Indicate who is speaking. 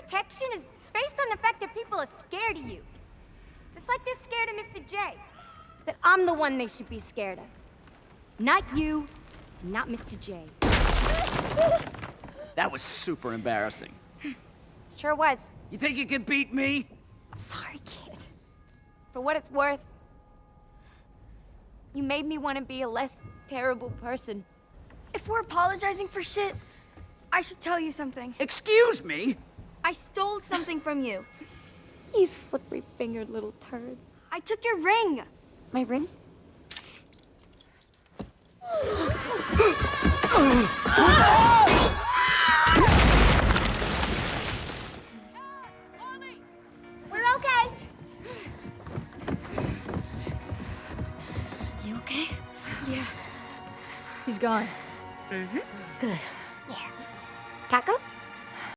Speaker 1: protection is based on the fact that people are scared of you. Just like they're scared of Mr. J. But I'm the one they should be scared of. Not you, not Mr. J.
Speaker 2: That was super embarrassing.
Speaker 1: Sure was.
Speaker 2: You think you can beat me?
Speaker 1: I'm sorry, kid. For what it's worth, you made me want to be a less terrible person.
Speaker 3: If we're apologizing for shit, I should tell you something.
Speaker 2: Excuse me?
Speaker 3: I stole something from you.
Speaker 1: You slippery-fingered little turd.
Speaker 3: I took your ring.
Speaker 1: My ring? We're okay.
Speaker 3: You okay? Yeah.
Speaker 4: He's gone.
Speaker 1: Mm-hmm.
Speaker 3: Good.
Speaker 1: Yeah. Tacos?